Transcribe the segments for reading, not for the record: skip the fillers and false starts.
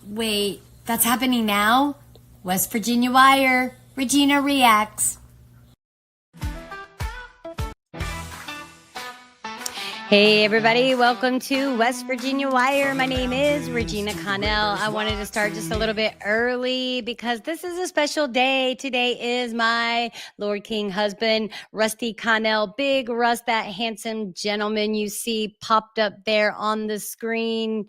Wait, that's happening now? West Virginia Wire, Regina reacts. Hey everybody, welcome to West Virginia Wire. My name is Regina Connell. I wanted to start just a little bit early because this is a special day. Today is my Lord King husband, Rusty Connell. Big Russ, that handsome gentleman you see popped up there on the screen.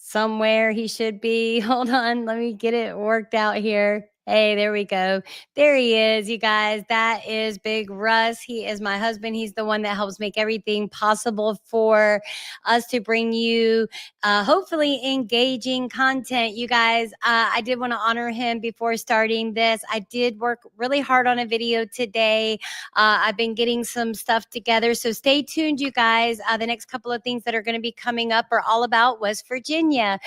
Somewhere he should be. Hold on, let me get it worked out here. Hey, there we go. There he is, you guys. That is Big Russ. He is my husband. He's the one that helps make everything possible for us to bring you hopefully engaging content. You guys, I did want to honor him before starting this. I did work really hard on a video today. I've been getting some stuff together. So stay tuned, you guys. The next couple of things that are going to be coming up are all about West Virginia.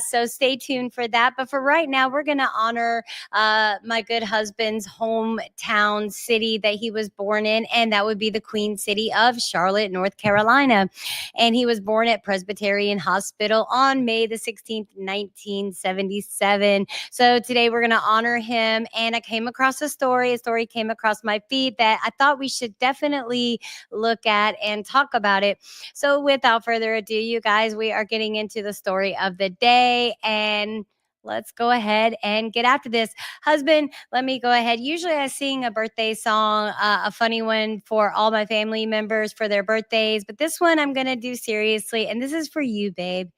So stay tuned for that. But for right now, we're going to honor my good husband's hometown city that he was born in, and that would be the Queen City of Charlotte, North Carolina. And he was born at Presbyterian Hospital on May the 16th, 1977. So today we're going to honor him, and I came across a story came across my feed that I thought we should definitely look at and talk about it. So without further ado, you guys, we are getting into the story of the day, and let's go ahead and get after this. Husband, let me go ahead. Usually I sing a birthday song, a funny one for all my family members for their birthdays, but this one I'm going to do seriously, and this is for you, babe.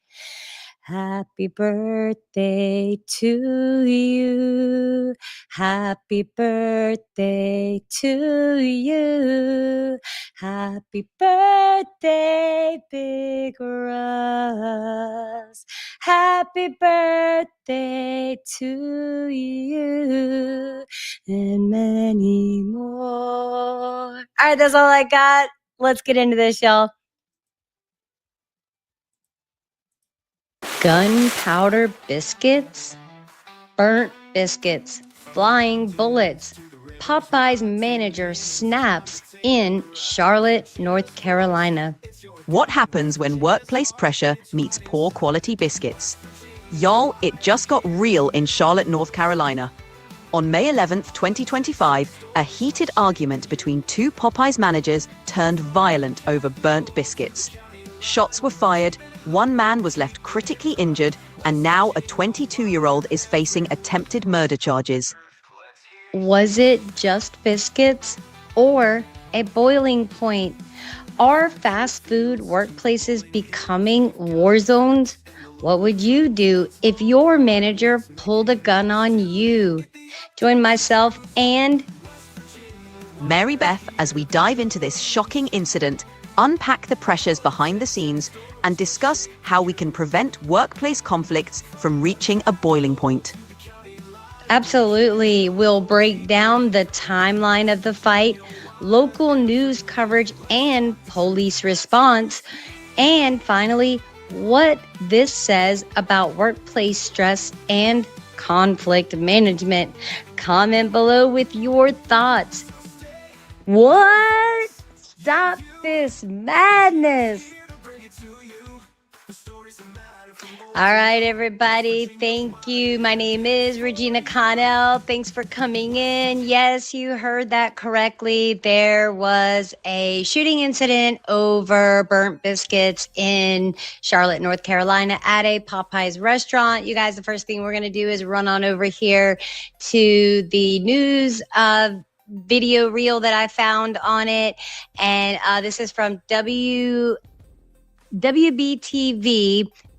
Happy birthday to you. Happy birthday to you. Happy birthday, Big Russ. Happy birthday to you and many more. All right, that's all I got. Let's get into this, y'all. Gunpowder biscuits, burnt biscuits, flying bullets. Popeyes manager snaps in Charlotte, North Carolina. What happens when workplace pressure meets poor quality biscuits? Y'all, it just got real in Charlotte, North Carolina. On May 11th, 2025, a heated argument between two Popeyes managers turned violent over burnt biscuits. Shots were fired, one man was left critically injured, and now a 22-year-old is facing attempted murder charges. Was it just biscuits or a boiling point? Are fast food workplaces becoming war zones? What would you do if your manager pulled a gun on you? Join myself and Mary Beth as we dive into this shocking incident, unpack the pressures behind the scenes, and discuss how we can prevent workplace conflicts from reaching a boiling point. Absolutely. We'll break down the timeline of the fight, local news coverage, and police response. And finally, what this says about workplace stress and conflict management. Comment below with your thoughts. What? Stop this madness. All right, everybody. Thank you. My name is Regina Connell. Thanks for coming in. Yes, you heard that correctly. There was a shooting incident over burnt biscuits in Charlotte, North Carolina at a Popeyes restaurant. You guys, the first thing we're going to do is run on over here to the news video reel that I found on it. And this is from WBTV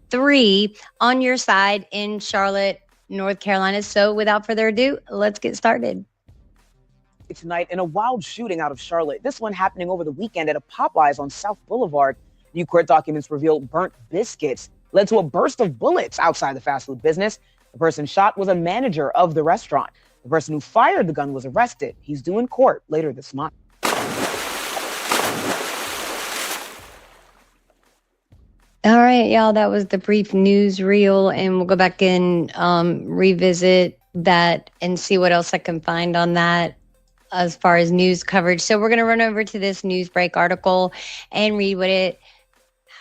3 on your side in Charlotte, North Carolina. So without further ado, let's get started. Tonight in a wild shooting out of Charlotte. This one happening over the weekend at a Popeyes on South Boulevard. New court documents reveal burnt biscuits led to a burst of bullets outside the fast food business. The person shot was a manager of the restaurant. The person who fired the gun was arrested. He's due in court later this month. All right, y'all, that was the brief news reel, and we'll go back and revisit that and see what else I can find on that as far as news coverage. So we're going to run over to this news break article and read what it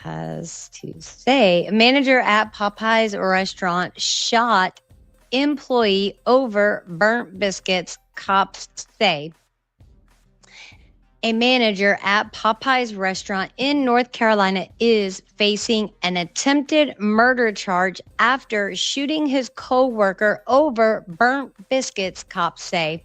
has to say. A manager at Popeyes restaurant shot employee over burnt biscuits, cops say. A manager at Popeyes restaurant in North Carolina is facing an attempted murder charge after shooting his co-worker over burnt biscuits, cops say.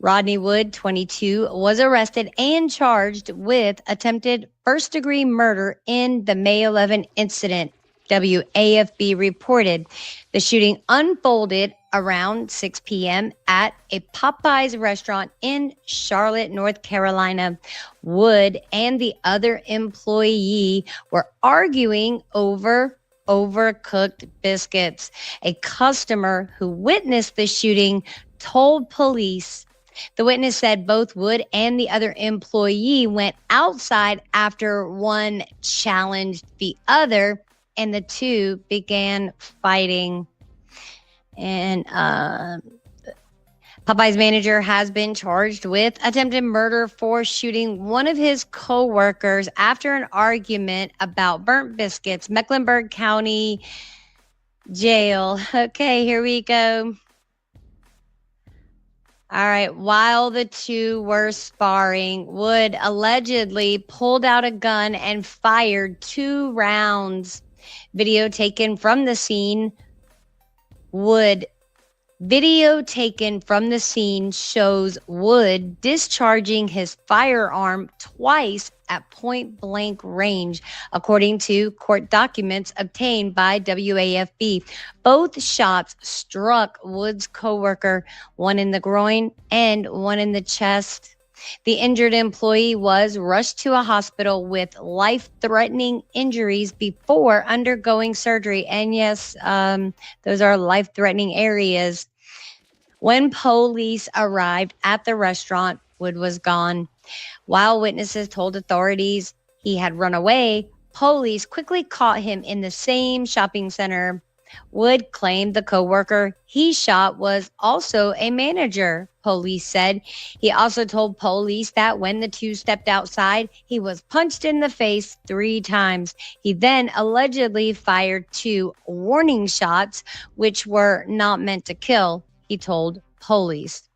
Rodney Wood, 22, was arrested and charged with attempted first-degree murder in the May 11 incident, WAFB reported. The shooting unfolded around 6 p.m. at a Popeyes restaurant in Charlotte, North Carolina. Wood and the other employee were arguing over overcooked biscuits. A customer who witnessed the shooting told police. The witness said both Wood and the other employee went outside after one challenged the other, and the two began fighting. And Popeye's manager has been charged with attempted murder for shooting one of his co-workers after an argument about burnt biscuits. Mecklenburg County Jail. Okay, here we go. All right. While the two were sparring, Wood allegedly pulled out a gun and fired 2 rounds. Video taken from the scene shows Wood discharging his firearm twice at point blank range, according to court documents obtained by WAFB. Both shots struck Wood's coworker, one in the groin and one in the chest. The injured employee was rushed to a hospital with life-threatening injuries before undergoing surgery. And yes, those are life-threatening areas. When police arrived at the restaurant, Wood was gone. While witnesses told authorities he had run away, police quickly caught him in the same shopping center. Wood claimed the coworker he shot was also a manager, police said. He also told police that when the two stepped outside, he was punched in the face 3 times. He then allegedly fired 2 warning shots, which were not meant to kill, he told police.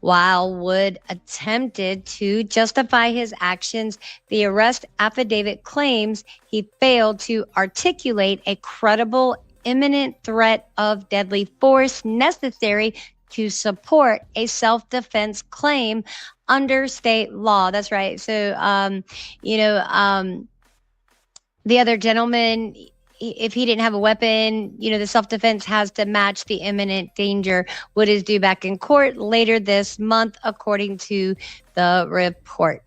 While Wood attempted to justify his actions, the arrest affidavit claims he failed to articulate a credible imminent threat of deadly force necessary to support a self-defense claim under state law. That's right. So, the other gentleman, if he didn't have a weapon, the self-defense has to match the imminent danger. Wood is due back in court later this month, according to the report.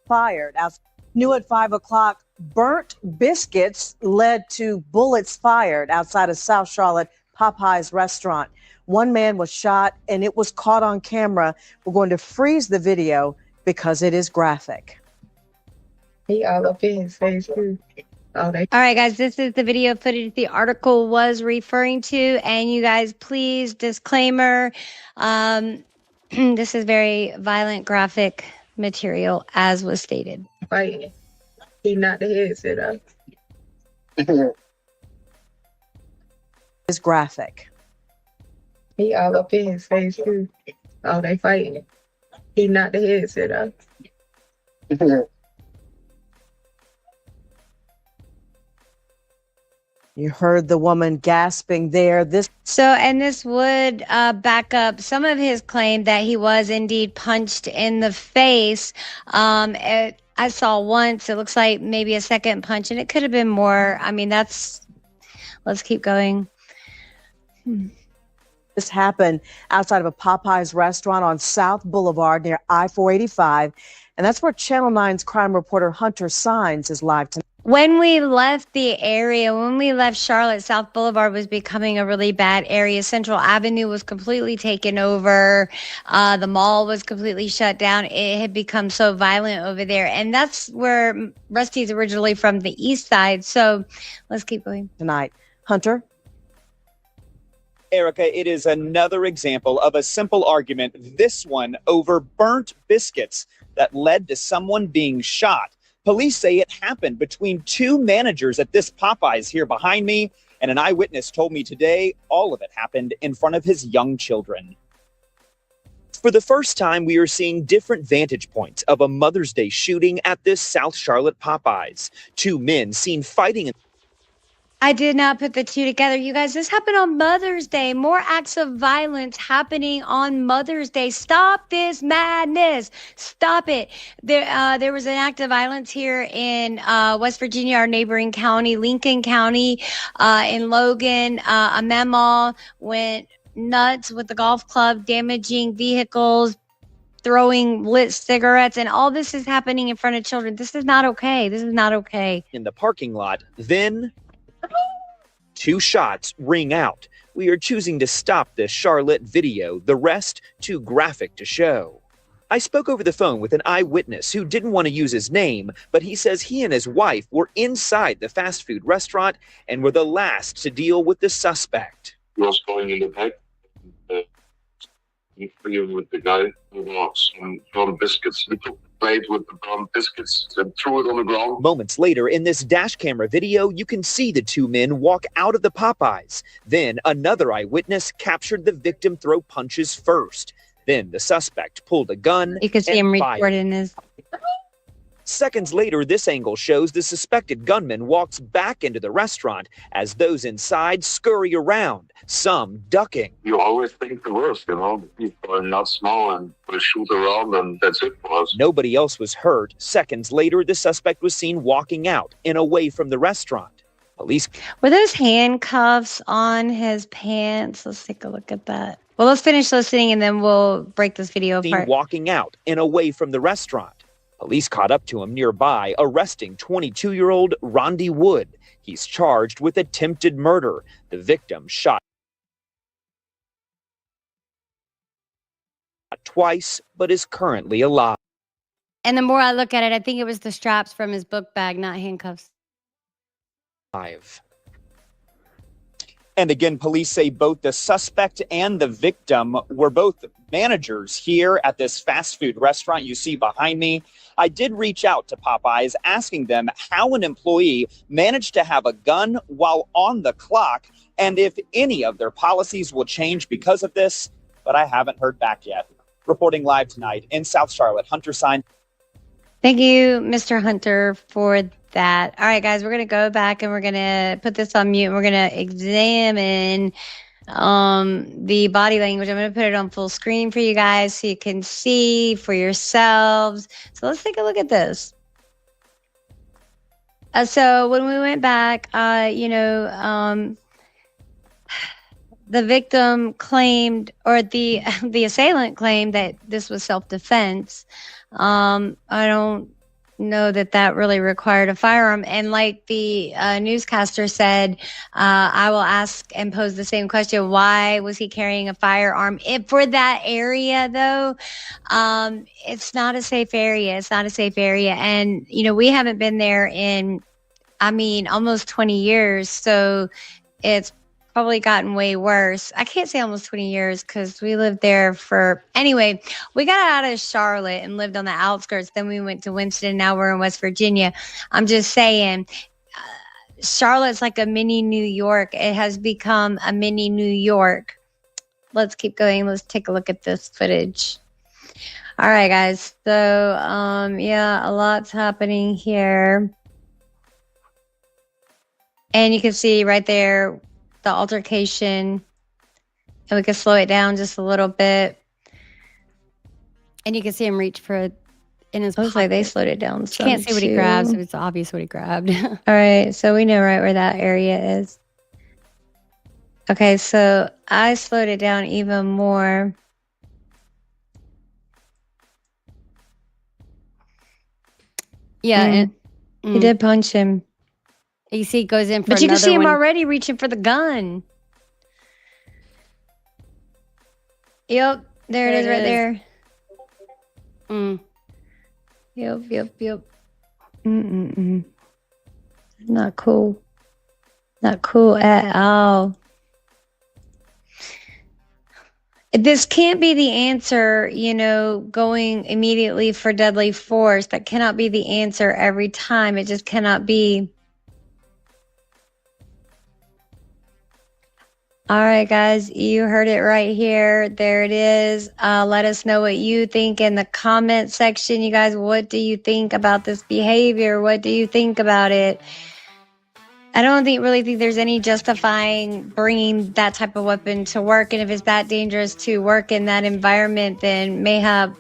Fired. As new at 5 o'clock, burnt biscuits led to bullets fired outside of South Charlotte Popeyes restaurant. One man was shot and it was caught on camera. We're going to freeze the video because it is graphic. He all up in his face too. All right, guys, this is the video footage the article was referring to. And you guys, please, disclaimer, this is very violent, graphic material, as was stated. Fighting. He knocked the headset off. It's graphic. He all up in his face too. Oh, they fighting. He knocked the headset off. You heard the woman gasping there. This would back up some of his claim that he was indeed punched in the face. I saw once, it looks like maybe a second punch, and it could have been more. I mean, let's keep going. This happened outside of a Popeyes restaurant on South Boulevard near I-485. And that's where Channel 9's crime reporter Hunter Signs is live tonight. When we left the area, when we left Charlotte, South Boulevard was becoming a really bad area. Central Avenue was completely taken over. The mall was completely shut down. It had become so violent over there. And that's where Rusty's originally from, the east side. So let's keep going. Tonight, Hunter. Erica, it is another example of a simple argument, this one over burnt biscuits, that led to someone being shot. Police say it happened between two managers at this Popeyes here behind me, and an eyewitness told me today all of it happened in front of his young children. For the first time, we are seeing different vantage points of a Mother's Day shooting at this South Charlotte Popeyes. Two men seen fighting. I did not put the two together. You guys, this happened on Mother's Day. More acts of violence happening on Mother's Day. Stop this madness. Stop it. There was an act of violence here in West Virginia, our neighboring county, Lincoln County, in Logan. A memo went nuts with the golf club, damaging vehicles, throwing lit cigarettes, and all this is happening in front of children. This is not okay. This is not okay. In the parking lot, then two shots ring out. We are choosing to stop this Charlotte video, the rest too graphic to show. I spoke over the phone with an eyewitness who didn't want to use his name, but he says he and his wife were inside the fast food restaurant and were the last to deal with the suspect. He was going in the back. With the guy who was some brown biscuits. He took the plate with the brown biscuits and threw it on the ground. Moments later, in this dash camera video, you can see the two men walk out of the Popeyes. Then another eyewitness captured the victim throw punches first. Then the suspect pulled a gun. You can see him fired. recording his. Seconds later, this angle shows the suspected gunman walks back into the restaurant as those inside scurry around, some ducking. You always think the worst, you know. People are not small and they shoot around and that's it for us. Nobody else was hurt. Seconds later, the suspect was seen walking out and away from the restaurant. Police. Were those handcuffs on his pants? Let's take a look at that. Well, let's finish listening and then we'll break this video Seen apart. walking out and away from the restaurant. Police caught up to him nearby, arresting 22-year-old Rondi Wood. He's charged with attempted murder. The victim shot twice, but is currently alive. And the more I look at it, I think it was the straps from his book bag, not handcuffs. And again, police say both the suspect and the victim were both managers here at this fast food restaurant you see behind me. I did reach out to Popeyes asking them how an employee managed to have a gun while on the clock and if any of their policies will change because of this, but I haven't heard back yet. Reporting live tonight in South Charlotte, Hunter Sign. Thank you, Mr. Hunter, for that. All right, guys, we're going to go back and we're going to put this on mute. And we're going to examine the body language. I'm going to put it on full screen for you guys so you can see for yourselves. So let's take a look at this. So when we went back, the victim claimed, or the assailant claimed, that this was self-defense. I don't know that really required a firearm. And like the newscaster said, I will ask and pose the same question. Why was he carrying a firearm? For that area, though, it's not a safe area. It's not a safe area. And, we haven't been there in, almost 20 years. So it's probably gotten way worse. I can't say almost 20 years because we lived there anyway, we got out of Charlotte and lived on the outskirts. Then we went to Winston. Now we're in West Virginia. I'm just saying, Charlotte's like a mini New York. It has become a mini New York. Let's keep going. Let's take a look at this footage. All right, guys. So, a lot's happening here. And you can see right there, the altercation, and we can slow it down just a little bit, and you can see him reach for it in his pocket. Looks like they slowed it down. So can't see what he grabs, so it's obvious what he grabbed. All right, so we know right where that area is. Okay, so I slowed it down even more. Yeah, he did punch him. You see, it goes in for another one. But you can see him already reaching for the gun. Yep, there it is right there. Yep. Not cool. Not cool at all. This can't be the answer, going immediately for deadly force. That cannot be the answer every time. It just cannot be. All right, guys, you heard it right here. There it is. Let us know what you think in the comment section. You guys, what do you think about this behavior? What do you think about it? I don't really think there's any justifying bringing that type of weapon to work. And if it's that dangerous to work in that environment, then mayhap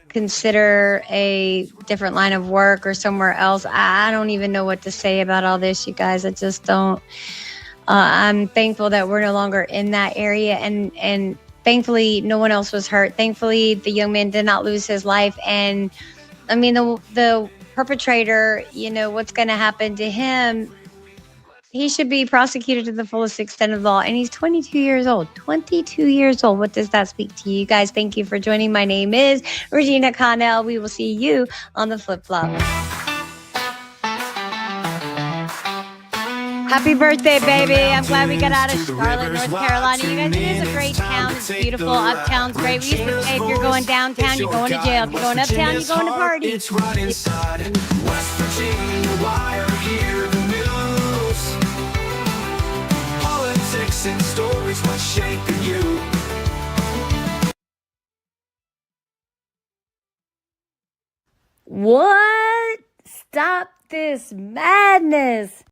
consider a different line of work or somewhere else. I don't even know what to say about all this, you guys. I just don't. I'm thankful that we're no longer in that area, and thankfully no one else was hurt. Thankfully, the young man did not lose his life. And I mean, the perpetrator, what's going to happen to him? He should be prosecuted to the fullest extent of the law. And he's 22 years old. 22 years old. What does that speak to you guys? Thank you for joining. My name is Regina Connell. We will see you on the flip flop. Happy birthday, baby. I'm glad we got out of Charlotte, North Carolina. You guys, it is a great town. It's beautiful. Uptown's great. We used to say if you're going downtown, you're going to jail. If you're going uptown, you're going to party. It's right inside West Virginia. Why are here the news? Politics and stories, what's shaping you? What? Stop this madness.